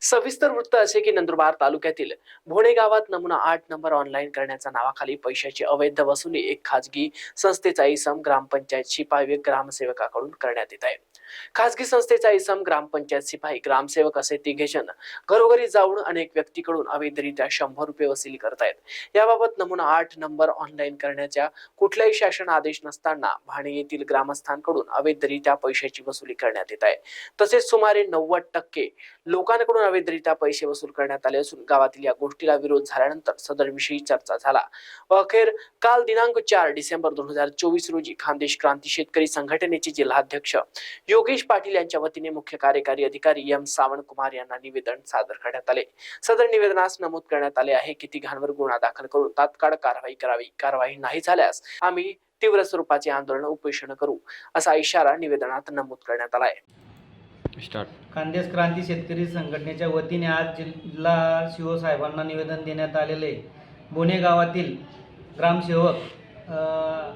सविस्तर वृत्त असे की नंदुरबार तालुक्यातील भोणे गावात नमुना 8 नंबर ऑनलाईन करण्याच्या नावाखाली पैशाची अवैध वसुली एक खाजगी संस्थेचा इसम ग्रामपंचायत शिपाई ग्रामसेवकाकडून करण्यात येत आहे। खाजगी संस्थेचा इसम ग्रामपंचायत शिपाई ग्रामसेवक असे तिघे जण घरोघरी जाऊन अनेक व्यक्तीकडून अवैधरित्या 100 रुपये वसुली करतायत। याबाबत नमुना 8 नंबर ऑनलाईन करण्याच्या कुठलाही शासन आदेश नसताना भाणे येथील ग्रामस्थांकडून अवैधरित्या पैशाची वसुली करण्यात येत आहे। तसेच सुमारे 90% लोकांकडून अवैधरित्या पैसे वसूल करण्यात आले असून गावातील या गोष्टीला विरोध झाल्यानंतर सदरविषयी चर्चा झाला। अखेर काल दिनांक 4 डिसेंबर 2024 रोजी खानदेश क्रांती शेतकरी संघटनेचे जिल्हाध्यक्ष योगेश पाटील यांच्या वतीने मुख्य कार्यकारी अधिकारी एम सावंतकुमार यांना निवेदन सादर करण्यात आले। सदर निवेदनास नमूद करण्यात आले आहे की तिघांवर गुन्हा दाखल करून तात्काळ कारवाई करावी। कारवाई नाही झाल्यास आम्ही तीव्र स्वरूपाचे आंदोलन उपोषण करू असा इशारा निवेदनात नमूद करण्यात आला आहे। खानदेश क्रांती शेतकरी संघटनेच्या वतीने आज जिल्हा शिव साहेबांना निवेदन देण्यात आलेले भोणे गावातील ग्रामसेवक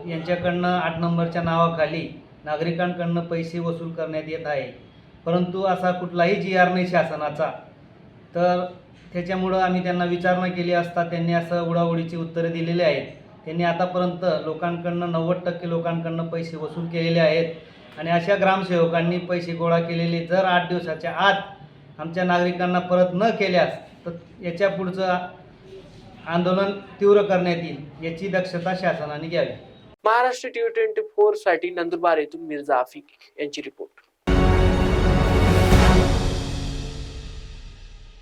यांच्याकडनं 8 नंबरच्या नावाखाली नागरिकांकडनं पैसे वसूल करण्यात येत आहे, परंतु असा कुठलाही GR नाही शासनाचा। तर त्याच्यामुळं आम्ही त्यांना विचारणा केली असता त्यांनी असं उडाउडीची उत्तरे दिलेली आहेत। त्यांनी आतापर्यंत लोकांकडनं 90% लोकांकडनं पैसे वसूल केलेले आहेत आणि अशा ग्रामसेवकांनी पैसे गोळा केलेले जर 8 दिवसाच्या आत आमच्या नागरिकांना परत न केल्यास तर याच्या पुढचं आंदोलन तीव्र करण्यात येईल, याची दक्षता शासनाने घ्यावी। महाराष्ट्र TV 24 साठी नंदुरबार येथून मिर्झा आफिक यांची रिपोर्ट।